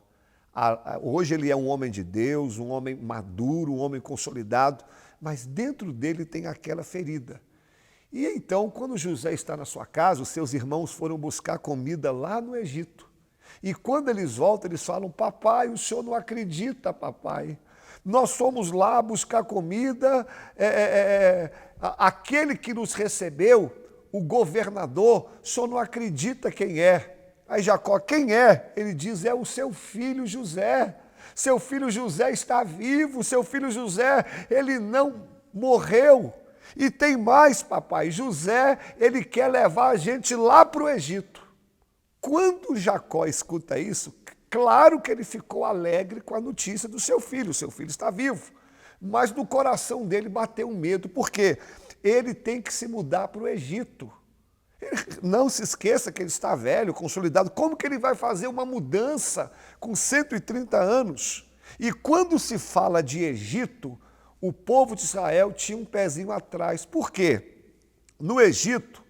Hoje ele é um homem de Deus, um homem maduro, um homem consolidado, mas dentro dele tem aquela ferida. E então, quando José está na sua casa, os seus irmãos foram buscar comida lá no Egito. E quando eles voltam, eles falam: papai, o senhor não acredita, papai. Nós fomos lá buscar comida, aquele que nos recebeu, o governador, o senhor não acredita quem é. Aí Jacó: quem é? Ele diz: é o seu filho José. Seu filho José está vivo, seu filho José, ele não morreu. E tem mais, papai, José, ele quer levar a gente lá para o Egito. Quando Jacó escuta isso, claro que ele ficou alegre com a notícia do seu filho está vivo. Mas no coração dele bateu um medo, porque ele tem que se mudar para o Egito. Não se esqueça que ele está velho, consolidado. Como que ele vai fazer uma mudança com 130 anos? E quando se fala de Egito, o povo de Israel tinha um pezinho atrás. Por quê? No Egito,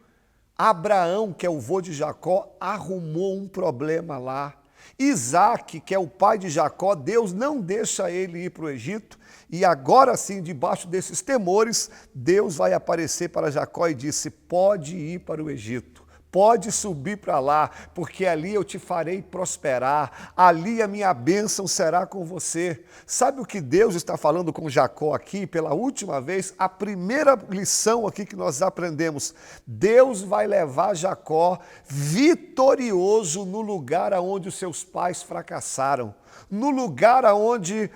Abraão, que é o avô de Jacó, arrumou um problema lá. Isaac, que é o pai de Jacó, Deus não deixa ele ir para o Egito, e agora sim, debaixo desses temores, Deus vai aparecer para Jacó e disse: pode ir para o Egito, pode subir para lá, porque ali eu te farei prosperar, ali a minha bênção será com você. Sabe o que Deus está falando com Jacó aqui pela última vez? A primeira lição aqui que nós aprendemos: Deus vai levar Jacó vitorioso no lugar onde os seus pais fracassaram, no lugar onde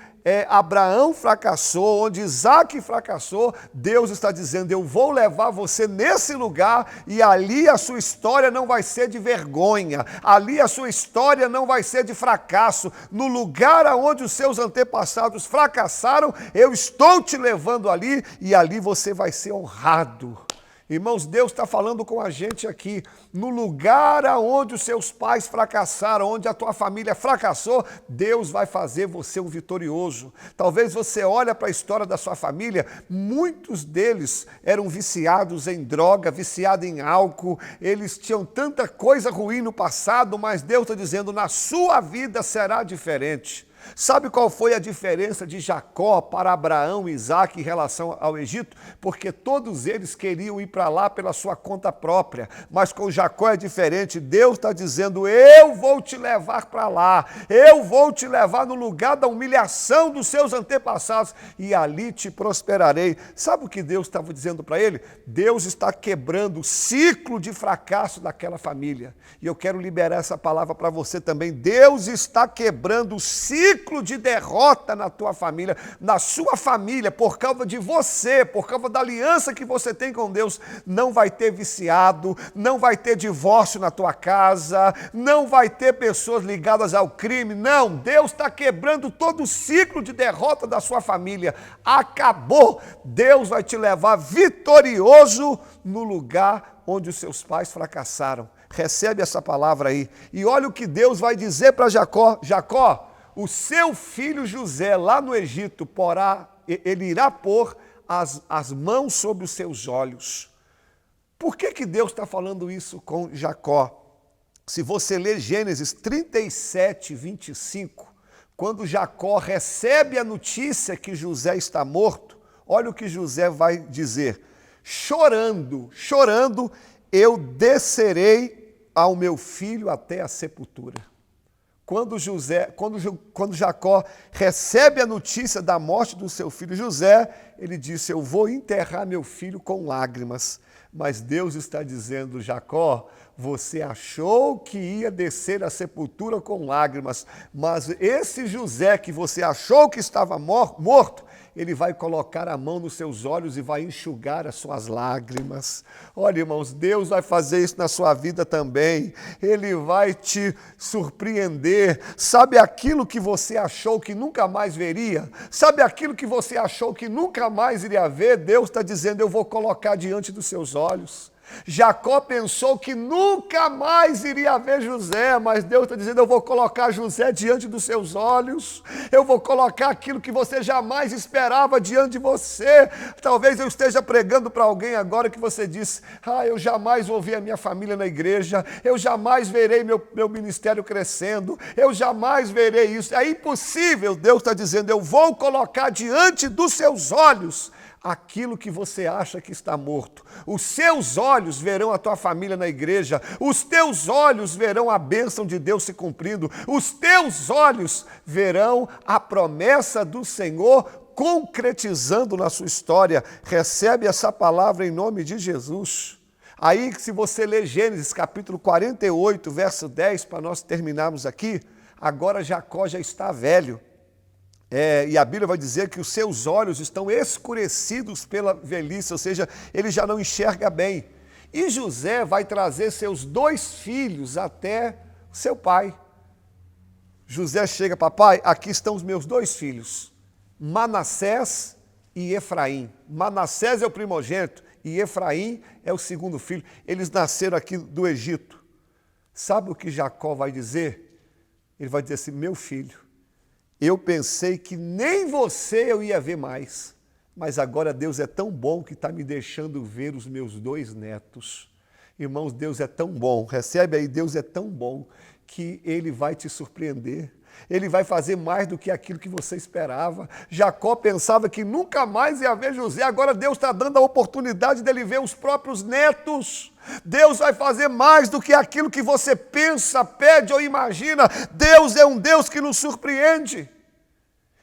Abraão fracassou, onde Isaac fracassou. Deus está dizendo: eu vou levar você nesse lugar, e ali a sua história não vai ser de vergonha, ali a sua história não vai ser de fracasso. No lugar onde os seus antepassados fracassaram, eu estou te levando ali, e ali você vai ser honrado. Irmãos, Deus está falando com a gente aqui. No lugar onde os seus pais fracassaram, onde a tua família fracassou, Deus vai fazer você um vitorioso. Talvez você olhe para a história da sua família, muitos deles eram viciados em droga, viciados em álcool, eles tinham tanta coisa ruim no passado, mas Deus está dizendo: na sua vida será diferente. Sabe qual foi a diferença de Jacó para Abraão e Isaac em relação ao Egito? Porque todos eles queriam ir para lá pela sua conta própria, mas com Jacó é diferente. Deus está dizendo: eu vou te levar para lá, eu vou te levar no lugar da humilhação dos seus antepassados, e ali te prosperarei. Sabe o que Deus estava dizendo para ele? Deus está quebrando o ciclo de fracasso daquela família, e eu quero liberar essa palavra para você também. Deus está quebrando o ciclo de derrota na tua família, na sua família, por causa de você, por causa da aliança que você tem com Deus. Não vai ter viciado, não vai ter divórcio na tua casa, não vai ter pessoas ligadas ao crime. Não, Deus está quebrando todo o ciclo de derrota da sua família. Acabou. Deus vai te levar vitorioso no lugar onde os seus pais fracassaram. Recebe essa palavra aí. E olha o que Deus vai dizer para Jacó: Jacó, o seu filho José lá no Egito, ele irá pôr as mãos sobre os seus olhos. Por que Deus está falando isso com Jacó? Se você ler Gênesis 37, 25, quando Jacó recebe a notícia que José está morto, olha o que José vai dizer: chorando, chorando, eu descerei ao meu filho até a sepultura. Quando Jacó recebe a notícia da morte do seu filho José, ele disse, eu vou enterrar meu filho com lágrimas. Mas Deus está dizendo, Jacó, você achou que ia descer à sepultura com lágrimas, mas esse José que você achou que estava morto, ele vai colocar a mão nos seus olhos e vai enxugar as suas lágrimas. Olha, irmãos, Deus vai fazer isso na sua vida também. Ele vai te surpreender. Sabe aquilo que você achou que nunca mais veria? Sabe aquilo que você achou que nunca mais iria ver? Deus está dizendo, eu vou colocar diante dos seus olhos. Jacó pensou que nunca mais iria ver José, mas Deus está dizendo, eu vou colocar José diante dos seus olhos, eu vou colocar aquilo que você jamais esperava diante de você. Talvez eu esteja pregando para alguém agora que você disse, eu jamais vou ver a minha família na igreja, eu jamais verei meu ministério crescendo, eu jamais verei isso, é impossível. Deus está dizendo, eu vou colocar diante dos seus olhos aquilo que você acha que está morto. Os seus olhos verão a tua família na igreja, os teus olhos verão a bênção de Deus se cumprindo, os teus olhos verão a promessa do Senhor concretizando na sua história. Recebe essa palavra em nome de Jesus. Aí, se você ler Gênesis capítulo 48, verso 10, para nós terminarmos aqui, agora Jacó já está velho. E a Bíblia vai dizer que os seus olhos estão escurecidos pela velhice, ou seja, ele já não enxerga bem. E José vai trazer seus 2 filhos até seu pai. José chega, papai, aqui estão os meus 2 filhos, Manassés e Efraim. Manassés é o primogênito e Efraim é o segundo filho. Eles nasceram aqui do Egito. Sabe o que Jacó vai dizer? Ele vai dizer assim, meu filho, eu pensei que nem você eu ia ver mais, mas agora Deus é tão bom que está me deixando ver os meus 2 netos. Irmãos, Deus é tão bom, recebe aí, Deus é tão bom que Ele vai te surpreender. Ele vai fazer mais do que aquilo que você esperava. Jacó pensava que nunca mais ia ver José, agora Deus está dando a oportunidade dele ver os próprios netos. Deus vai fazer mais do que aquilo que você pensa, pede ou imagina. Deus é um Deus que nos surpreende.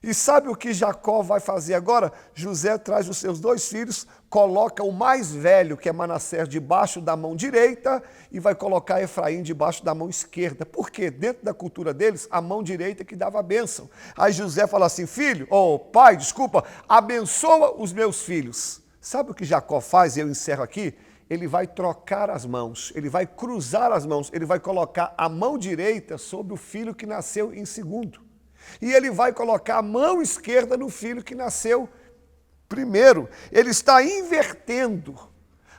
E sabe o que Jacó vai fazer agora? José traz os seus 2 filhos, coloca o mais velho, que é Manassés, debaixo da mão direita e vai colocar Efraim debaixo da mão esquerda. Por quê? Dentro da cultura deles, a mão direita que dava a bênção. Aí José fala assim, pai, abençoa os meus filhos. Sabe o que Jacó faz? E eu encerro aqui. Ele vai trocar as mãos, ele vai cruzar as mãos, ele vai colocar a mão direita sobre o filho que nasceu em segundo. E ele vai colocar a mão esquerda no filho que nasceu primeiro. Ele está invertendo.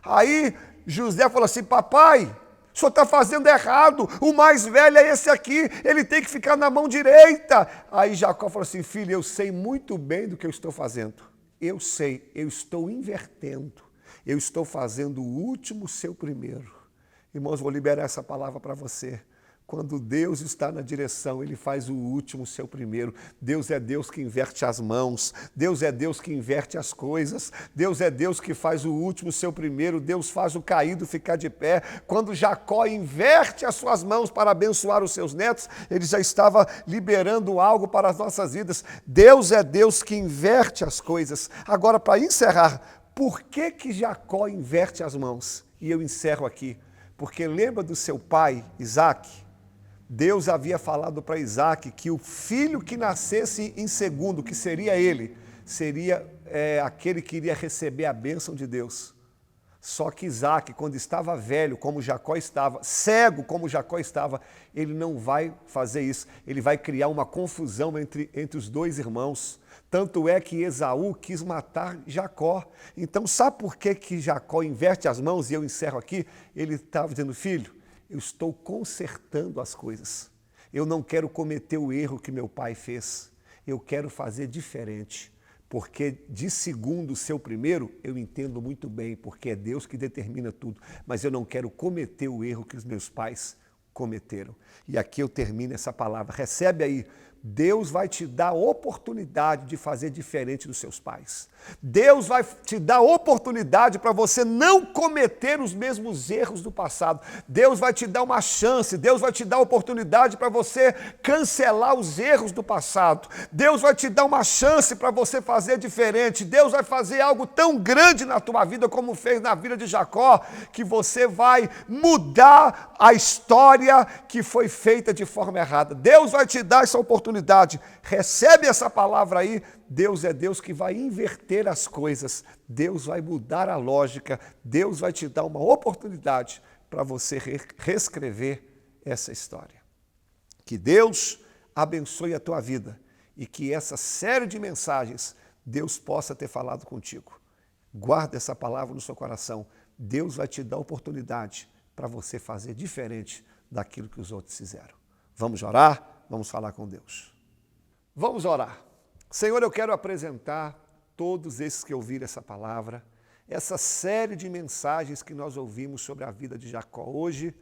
Aí José falou assim, papai, o senhor está fazendo errado, o mais velho é esse aqui, ele tem que ficar na mão direita. Aí Jacó falou assim, filho, eu sei muito bem do que eu estou fazendo. Eu sei, eu estou invertendo. Eu estou fazendo o último ser o primeiro. Irmãos, vou liberar essa palavra para você. Quando Deus está na direção, Ele faz o último ser o primeiro. Deus é Deus que inverte as mãos. Deus é Deus que inverte as coisas. Deus é Deus que faz o último ser o primeiro. Deus faz o caído ficar de pé. Quando Jacó inverte as suas mãos para abençoar os seus netos, ele já estava liberando algo para as nossas vidas. Deus é Deus que inverte as coisas. Agora, para encerrar, por que Jacó inverte as mãos? E eu encerro aqui. Porque lembra do seu pai, Isaac? Deus havia falado para Isaac que o filho que nascesse em segundo, que seria ele, seria aquele que iria receber a bênção de Deus. Só que Isaac, quando estava velho, como Jacó estava, cego como Jacó estava, ele não vai fazer isso. Ele vai criar uma confusão entre os 2 irmãos. Tanto é que Esaú quis matar Jacó. Então, sabe por que Jacó inverte as mãos? E eu encerro aqui. Ele estava dizendo, filho, eu estou consertando as coisas. Eu não quero cometer o erro que meu pai fez. Eu quero fazer diferente. Porque de segundo ser o primeiro, eu entendo muito bem, porque é Deus que determina tudo. Mas eu não quero cometer o erro que os meus pais cometeram. E aqui eu termino essa palavra. Recebe aí, Deus vai te dar a oportunidade de fazer diferente dos seus pais. Deus vai te dar a oportunidade para você não cometer os mesmos erros do passado. Deus vai te dar uma chance, Deus vai te dar a oportunidade para você cancelar os erros do passado. Deus vai te dar uma chance para você fazer diferente. Deus vai fazer algo tão grande na tua vida como fez na vida de Jacó, que você vai mudar a história que foi feita de forma errada. Deus vai te dar essa oportunidade. Recebe essa palavra aí. Deus é Deus que vai inverter as coisas, Deus vai mudar a lógica, Deus vai te dar uma oportunidade para você reescrever essa história. Que Deus abençoe a tua vida e que essa série de mensagens Deus possa ter falado contigo. Guarda essa palavra no seu coração. Deus vai te dar oportunidade para você fazer diferente daquilo que os outros fizeram. Vamos orar? Vamos falar com Deus. Vamos orar. Senhor, eu quero apresentar todos esses que ouviram essa palavra, essa série de mensagens que nós ouvimos sobre a vida de Jacó. Hoje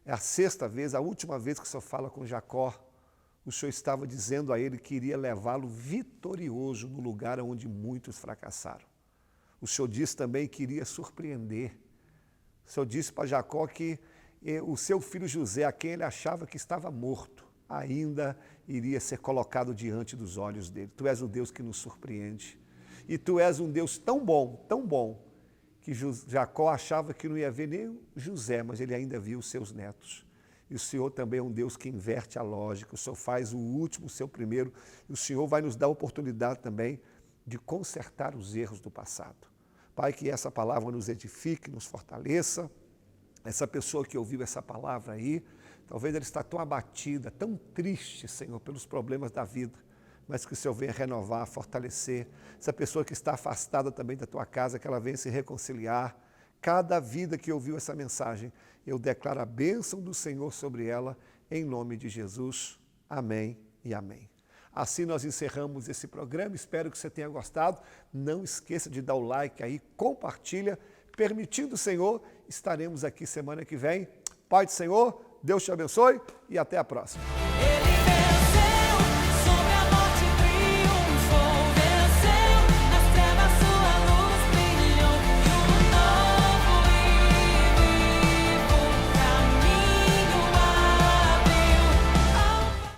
é a sexta vez, a última vez que o Senhor fala com Jacó. O Senhor estava dizendo a ele que iria levá-lo vitorioso no lugar onde muitos fracassaram. O Senhor disse também que iria surpreender. O Senhor disse para Jacó que o seu filho José, a quem ele achava que estava morto, ainda iria ser colocado diante dos olhos dele. Tu és o Deus que nos surpreende. E tu és um Deus tão bom, que Jacó achava que não ia ver nem José, mas ele ainda viu os seus netos. E o Senhor também é um Deus que inverte a lógica. O Senhor faz o último, o seu primeiro. E o Senhor vai nos dar a oportunidade também de consertar os erros do passado. Pai, que essa palavra nos edifique, nos fortaleça. Essa pessoa que ouviu essa palavra aí, talvez ela está tão abatida, tão triste, Senhor, pelos problemas da vida, mas que o Senhor venha renovar, fortalecer. Essa pessoa que está afastada também da tua casa, que ela venha se reconciliar. Cada vida que ouviu essa mensagem, eu declaro a bênção do Senhor sobre ela, em nome de Jesus. Amém e amém. Assim nós encerramos esse programa, espero que você tenha gostado. Não esqueça de dar o like aí, compartilha. Permitindo o Senhor, estaremos aqui semana que vem. Pai do Senhor, Deus te abençoe e até a próxima.